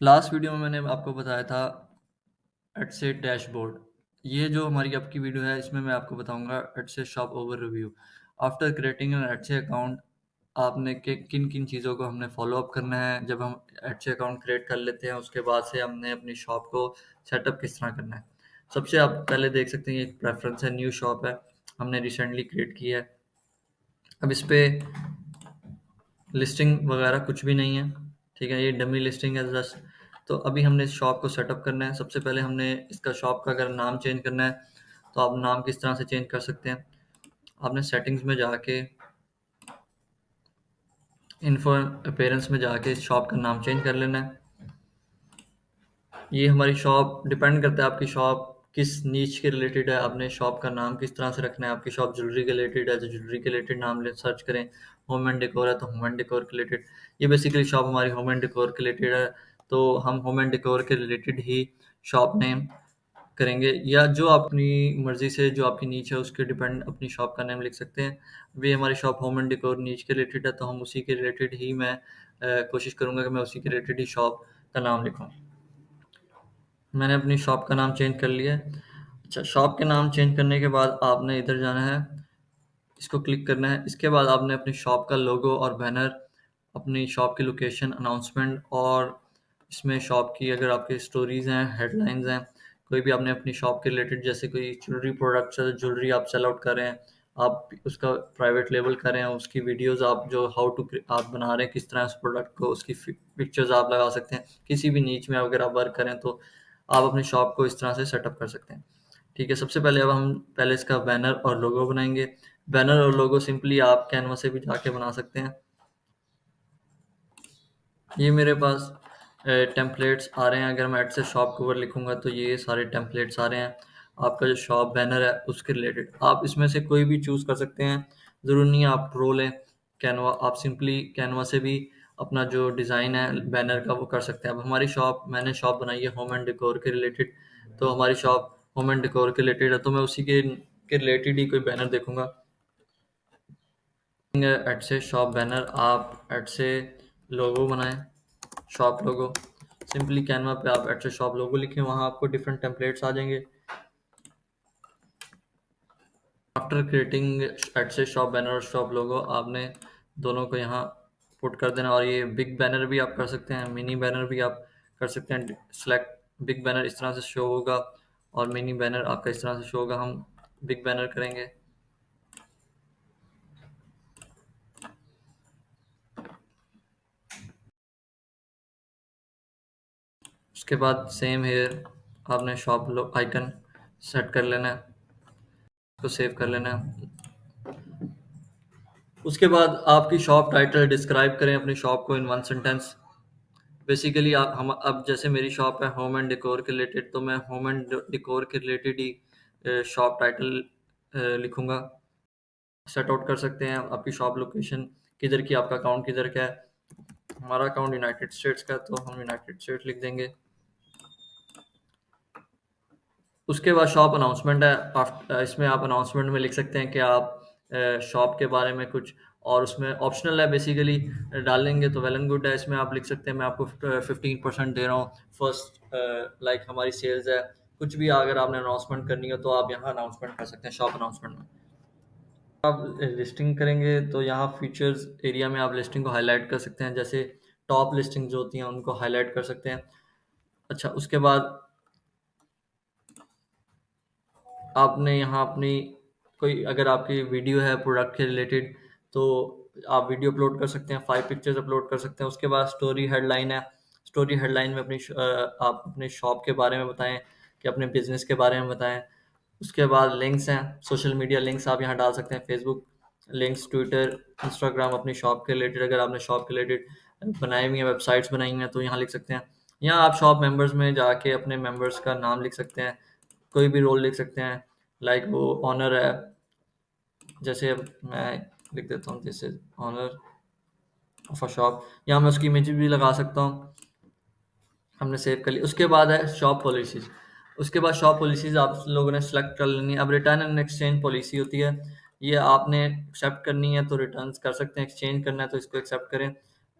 Last video में मैंने आपको बताया था एड से डैशबोर्ड। ये जो हमारी अब की वीडियो है इसमें मैं आपको बताऊंगा Etsy shop overview. After creating an Etsy account आपने के किन किन चीज़ों को हमने फॉलो अप करना है। जब हम एड से अकाउंट क्रिएट कर लेते हैं उसके बाद से हमने अपनी शॉप को सेटअप किस तरह करना है। सबसे आप पहले देख सकते हैं, एक प्रेफरेंस है, न्यू शॉप है, हमने रिसेंटली क्रिएट की है। अब इस पे लिस्टिंग वगैरह कुछ भी नहीं है, ठीक है, ये डमी लिस्टिंग है जस्ट। तो अभी हमने इस शॉप को सेटअप करना है। सबसे पहले हमने इसका शॉप का अगर नाम चेंज करना है तो आप नाम किस तरह से चेंज कर सकते हैं। आपने सेटिंग्स में जाके इन्फो अपीयरेंस में जाके इस शॉप का नाम चेंज कर लेना है। ये हमारी शॉप डिपेंड करता है आपकी शॉप किस नीच के रिलेटेड है। आपने शॉप का नाम किस तरह से रखना है। आपकी शॉप ज्वेलरी के रिलेटेड है तो ज्वेलरी के रिलेटेड नाम ले सर्च करें। होम एंड डेकोर है तो होम एंड डेकोर के रिलेटेड। ये बेसिकली शॉप हमारी होम एंड डेकोर के रिलेटेड है तो हम होम एंड डेकोर के रिलेटेड ही शॉप नेम करेंगे, या जो अपनी मर्जी से जो आपकी नीच है उसके डिपेंड अपनी शॉप का नेम लिख सकते हैं। अभी हमारी शॉप होम एंड डेकोर नीच के रिलेटेड है तो हम उसी के रिलेटेड ही मैं कोशिश करूंगा कि मैं उसी के रिलेटेड ही शॉप का नाम लिखूँ। मैंने अपनी शॉप का नाम चेंज कर लिया है। अच्छा, शॉप के नाम चेंज करने के बाद आपने इधर जाना है, इसको क्लिक करना है। इसके बाद आपने अपनी शॉप का लोगो और बैनर, अपनी शॉप की लोकेशन, अनाउंसमेंट और इसमें शॉप की अगर आपकी स्टोरीज हैं, हेडलाइंस हैं, कोई भी आपने अपनी शॉप के रिलेटेड, जैसे कोई ज्वेलरी प्रोडक्ट्स है, ज्वेलरी आप सेल आउट कर रहे हैं, आप उसका प्राइवेट लेबल कर रहे हैं, उसकी वीडियोस आप जो हाउ टू आप बना रहे हैं किस तरह उस प्रोडक्ट को, उसकी पिक्चर्स आप लगा सकते हैं। किसी भी नीच में अगर आप वर्क करें तो आप अपनी शॉप को इस तरह से सेटअप कर सकते हैं। ठीक है, सबसे पहले अब हम पहले इसका बैनर और लोगो बनाएंगे। बैनर और लोगो सिंपली आप कैनवा से भी जाके बना सकते हैं। ये मेरे पास टेम्पलेट्स आ रहे हैं। अगर मैं एड से शॉप कवर लिखूंगा तो ये सारे टेम्पलेट्स आ रहे हैं। आपका जो शॉप बैनर है उसके रिलेटेड आप इसमें से कोई भी चूज़ कर सकते हैं। ज़रूरी नहीं है आप प्रो लें कैनवा, आप सिंपली कैनवा से भी अपना जो डिज़ाइन है बैनर का वो कर सकते हैं। अब हमारी शॉप, मैंने शॉप बनाई है होम एंड डेकोर के रिलेटेड, तो हमारी शॉप होम एंड डेकोर के रिलेटेड है तो मैं उसी के रिलेटेड ही कोई बैनर देखूंगा। एड से शॉप बैनर, आप एड से लोगो बनाएं, शॉप लोगो। सिंपली कैनवा पे आप एड से शॉप लोगो लिखें, वहाँ आपको डिफरेंट टेम्पलेट्स आ जाएंगे। आफ्टर क्रिएटिंग एड से शॉप बैनर और शॉप लोगो, आपने दोनों को यहाँ पुट कर देना। और ये बिग बैनर भी आप कर सकते हैं, मिनी बैनर भी आप कर सकते हैं। सेलेक्ट बिग बैनर इस तरह से शो होगा और मिनी बैनर आपका इस तरह से शो होगा। हम बिग बैनर करेंगे। उसके बाद सेम हेयर आपने शॉप आइकन सेट कर लेना है, उसको सेव कर लेना है। उसके बाद आपकी शॉप टाइटल डिस्क्राइब करें अपनी शॉप को इन वन सेंटेंस। बेसिकली आप हम अब जैसे मेरी शॉप है होम एंड डेकोर के रिलेटेड तो मैं होम एंड डेकोर के रिलेटेड ही शॉप टाइटल लिखूंगा। सेट आउट कर सकते हैं आपकी शॉप लोकेशन किधर की, आपका अकाउंट किधर का है। हमारा अकाउंट यूनाइटेड स्टेट्स का है तो हम यूनाइटेड स्टेट्स लिख देंगे। उसके बाद शॉप अनाउंसमेंट है। इसमें आप अनाउंसमेंट में लिख सकते हैं कि आप शॉप के बारे में कुछ, और उसमें ऑप्शनल है बेसिकली, डालेंगे तो वेल एंड गुड है। इसमें आप लिख सकते हैं मैं आपको 15% दे रहा हूँ फर्स्ट, लाइक हमारी सेल्स है। कुछ भी अगर आपने अनाउंसमेंट करनी हो तो आप यहाँ अनाउंसमेंट कर सकते हैं शॉप अनाउंसमेंट में। आप लिस्टिंग करेंगे तो यहाँ फीचर्स एरिया में आप लिस्टिंग को हाईलाइट कर सकते हैं, जैसे टॉप लिस्टिंग जो होती हैं उनको हाईलाइट कर सकते हैं। अच्छा, उसके बाद आपने यहाँ अपनी कोई अगर आपकी वीडियो है प्रोडक्ट के रिलेटेड तो आप वीडियो अपलोड कर सकते हैं, 5 पिक्चर्स अपलोड कर सकते हैं। उसके बाद स्टोरी हेडलाइन है। स्टोरी हेडलाइन में आप अपने शॉप के बारे में बताएं कि अपने बिजनेस के बारे में बताएं। उसके बाद लिंक्स हैं, सोशल मीडिया लिंक्स आप यहाँ डाल सकते हैं, फेसबुक लिंक्स, ट्विटर, इंस्टाग्राम, अपनी शॉप के रिलेटेड अगर आपने शॉप के रिलेटेड बनाई हुई हैं, वेबसाइट्स बनाई हुई हैं तो यहाँ लिख सकते हैं। यहाँ आप शॉप मेंबर्स में जाके अपने मेंबर्स का नाम लिख सकते हैं, कोई भी रोल लिख सकते हैं, लाइक वो ऑनर है, जैसे मैं लिख देता हूँ this is owner of a shop. यहाँ मैं उसकी इमेज भी लगा सकता हूँ। हमने सेव कर ली। उसके बाद है शॉप पॉलिसीज। उसके बाद शॉप पॉलिसीज आप लोगों ने सेलेक्ट कर लेनी है। अब रिटर्न एंड एक्सचेंज पॉलिसी होती है, ये आपने एक्सेप्ट करनी है तो रिटर्न कर सकते हैं, एक्सचेंज करना है तो इसको एक्सेप्ट करें।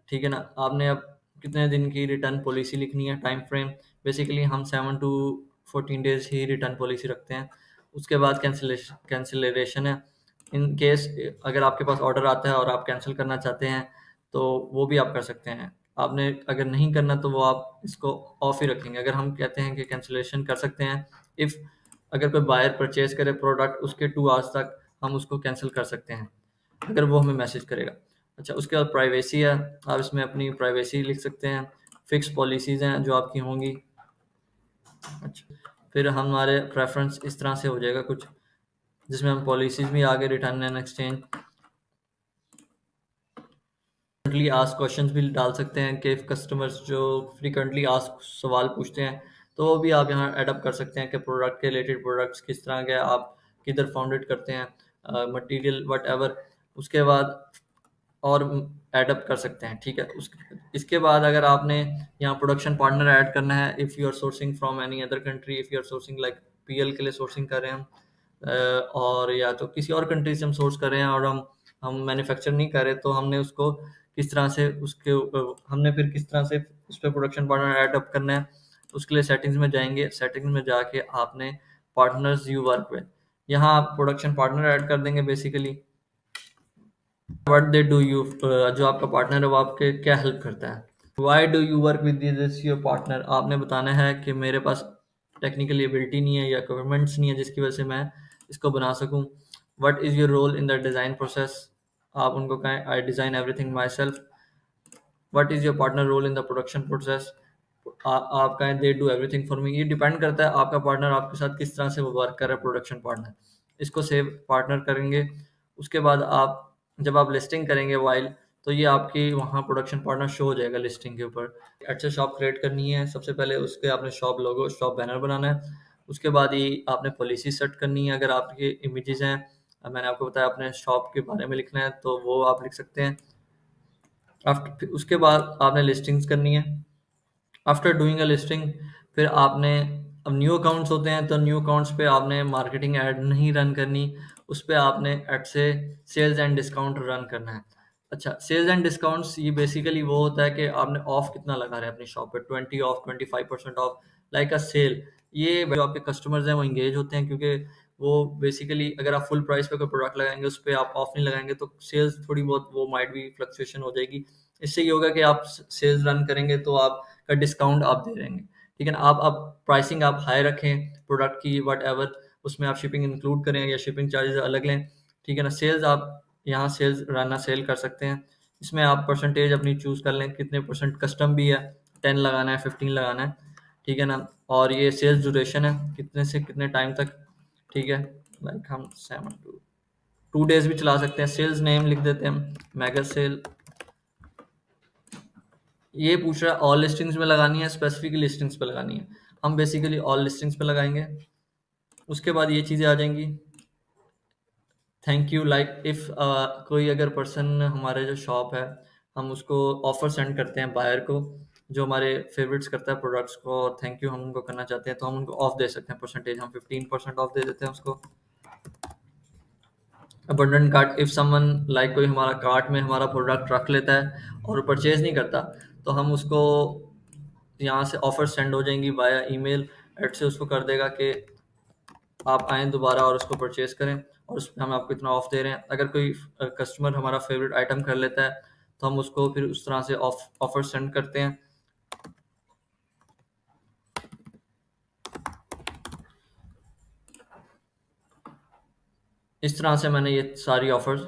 ठीक है ना, आपने अब कितने दिन की रिटर्न पॉलिसी लिखनी है, टाइम फ्रेम। बेसिकली हम 7 to 14 days he return policy रखते हैं। उसके बाद कैंसिलेशन है। इन केस अगर आपके पास ऑर्डर आता है और आप कैंसिल करना चाहते हैं तो वो भी आप कर सकते हैं। आपने अगर नहीं करना तो वो आप इसको ऑफ ही रखेंगे। अगर हम कहते हैं कि कैंसिलेशन कर सकते हैं इफ़ अगर कोई बायर परचेज करे प्रोडक्ट उसके 2 आवर्स तक हम उसको कैंसिल कर सकते हैं अगर वो हमें मैसेज करेगा। अच्छा, उसके बाद प्राइवेसी है। आप इसमें अपनी प्राइवेसी लिख सकते हैं। फिक्स पॉलिसीज़ हैं जो आपकी होंगी। अच्छा, फिर हमारे प्रेफरेंस इस तरह से हो जाएगा कुछ, जिसमें हम पॉलिसीज़ भी आगे return and exchange frequently ask questions भी डाल सकते हैं कि कस्टमर्स जो फ्रीक्वेंटली आस्क सवाल पूछते हैं तो वो भी आप यहाँ एडअप कर सकते हैं कि प्रोडक्ट के रिलेटेड प्रोडक्ट्स किस तरह के आप किधर फाउंडेड करते हैं मटेरियल वट एवर। उसके बाद और एडअप कर सकते हैं। ठीक है, इसके बाद अगर आपने यहाँ प्रोडक्शन पार्टनर ऐड करना है, if you are sourcing from any other country, if you are sourcing like PL के लिए सोर्सिंग कर रहे हैं हम और या तो किसी और कंट्री से हम सोर्स कर रहे हैं और हम मैन्युफैक्चर नहीं कर रहे तो हमने उसको किस तरह से उसके हमने फिर किस तरह से उस पर प्रोडक्शन पार्टनर ऐडअप करना है। उसके लिए सेटिंग्स में जाएंगे। सेटिंग्स में जाके आपने पार्टनर्स यू वर्क विद, यहाँ आप प्रोडक्शन पार्टनर ऐड कर देंगे। Basically what they do you, जो आपका पार्टनर है वो आपके क्या हेल्प करता है। Why do you work with this your partner, आपने बताना है कि मेरे पास टेक्निकल एबिलिटी नहीं है या इक्विपमेंट्स नहीं है जिसकी वजह से मैं इसको बना सकूं। What is your role in the design process, आप उनको कहें I design everything myself. What is your partner role in the production process, आप कहें they do everything for me. ये डिपेंड करता है आपका पार्टनर आपके साथ किस तरह से वो वर्क कर रहा है प्रोडक्शन पार्टनर। इसको सेव पार्टनर करेंगे। उसके बाद आप जब आप लिस्टिंग करेंगे वाइल तो ये आपकी वहाँ प्रोडक्शन पार्टनर शो हो जाएगा लिस्टिंग के ऊपर। अच्छा, शॉप क्रिएट करनी है सबसे पहले, उसके आपने शॉप लोगो शॉप बैनर बनाना है। उसके बाद ही आपने पॉलिसी सेट करनी है। अगर आपके इमेजेस हैं, मैंने आपको बताया अपने शॉप के बारे में लिखना है तो वो आप लिख सकते हैं। आफ्टर उसके बाद आपने लिस्टिंग्स करनी है। आफ्टर डूइंग अ लिस्टिंग फिर आपने, अब न्यू अकाउंट्स होते हैं तो न्यू अकाउंट्स पे आपने मार्केटिंग ऐड नहीं रन करनी, उस पे आपने एड से सेल्स एंड डिस्काउंट रन करना है। अच्छा, सेल्स एंड डिस्काउंट्स ये बेसिकली वो होता है कि आपने ऑफ कितना लगा रहे हैं अपनी शॉप पे, 20 off 25% off, like a sale. ये जो आपके कस्टमर्स हैं वो इंगेज होते हैं क्योंकि वो बेसिकली अगर आप फुल प्राइस पे कोई प्रोडक्ट लगाएंगे उस पर आप ऑफ नहीं लगाएंगे तो सेल्स थोड़ी बहुत वो माइट भी फ्लक्चुएशन हो जाएगी। इससे ये होगा कि आप सेल्स रन करेंगे तो आप का डिस्काउंट आप दे देंगे। ठीक है ना, आप प्राइसिंग आप हाई रखें प्रोडक्ट की वट एवर, उसमें आप शिपिंग इंक्लूड करें या शिपिंग चार्जेस अलग लें। ठीक है ना, सेल्स आप यहाँ सेल्स रना सेल कर सकते हैं। इसमें आप परसेंटेज अपनी चूज़ कर लें कितने परसेंट, कस्टम भी है 10 लगाना है 15 लगाना है। ठीक है ना, और ये सेल्स ड्यूरेशन है कितने से कितने टाइम तक। ठीक है, लाइक हम 7 to 2 days भी चला सकते हैं। सेल्स नेम लिख देते हैं मेगा सेल। ये पूछ रहा है ऑल लिस्टिंग्स में लगानी है स्पेसिफिक लिस्टिंग्स पे लगानी है, हम बेसिकली ऑल लिस्टिंग्स पे लगाएंगे। उसके बाद ये चीज़ें आ जाएंगी। थैंक यू, लाइक इफ़ कोई अगर पर्सन हमारे जो शॉप है हम उसको ऑफर सेंड करते हैं बायर को जो हमारे फेवरेट्स करता है प्रोडक्ट्स को, और थैंक यू हम उनको करना चाहते हैं तो हम उनको ऑफ दे सकते हैं परसेंटेज, हम 15% ऑफ दे देते हैं उसको। Abundant cart, if someone like कोई हमारा कार्ट में हमारा प्रोडक्ट रख लेता है और परचेज नहीं करता तो हम उसको यहाँ से ऑफर सेंड हो जाएंगी बाया ईमेल, एड से उसको कर देगा कि आप आएँ दोबारा और उसको परचेज करें और उसमें हम आपको इतना ऑफ दे रहे हैं। अगर कोई कस्टमर हमारा फेवरेट आइटम कर लेता है तो हम उसको फिर उस तरह से ऑफर सेंड करते हैं। इस तरह से मैंने ये सारी ऑफर्स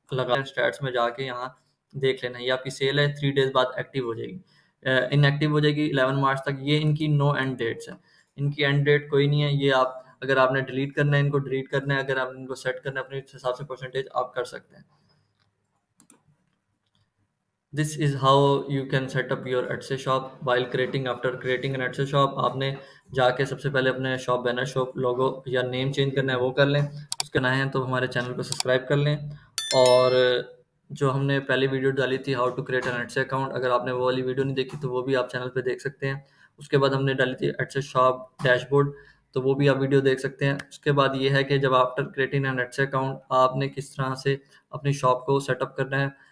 लगा स्टैट्स में जाके यहाँ देख लेना। ये आपकी सेल है 3 डेज बाद एक्टिव हो जाएगी, इनएक्टिव हो जाएगी 11 मार्च तक। ये इनकी नो एंड डेट्स है, इनकी एंड डेट कोई नहीं है। ये आप अगर आपने डिलीट करना है इनको डिलीट करना है, अगर आप इनको सेट करना है अपने हिसाब से परसेंटेज आप कर सकते हैं। This is how you can set up your Etsy shop while creating. After creating an Etsy shop आपने जाके सबसे पहले अपने शॉप बैनर शॉप लोगो या नेम चेंज करना है वो कर लें। उसके नए हैं तो हमारे चैनल को सब्सक्राइब कर लें। और जो हमने पहली वीडियो डाली थी how to create an Etsy account, अगर आपने वो वाली वीडियो नहीं देखी तो वो भी आप चैनल पे देख सकते हैं। उसके बाद हमने डाली थी एडसे शॉप डैशबोर्ड, तो वो भी आप वीडियो देख सकते हैं। उसके बाद ये है कि जब after creating an Etsy account आपने किस तरह से अपनी शॉप को सेटअप करना है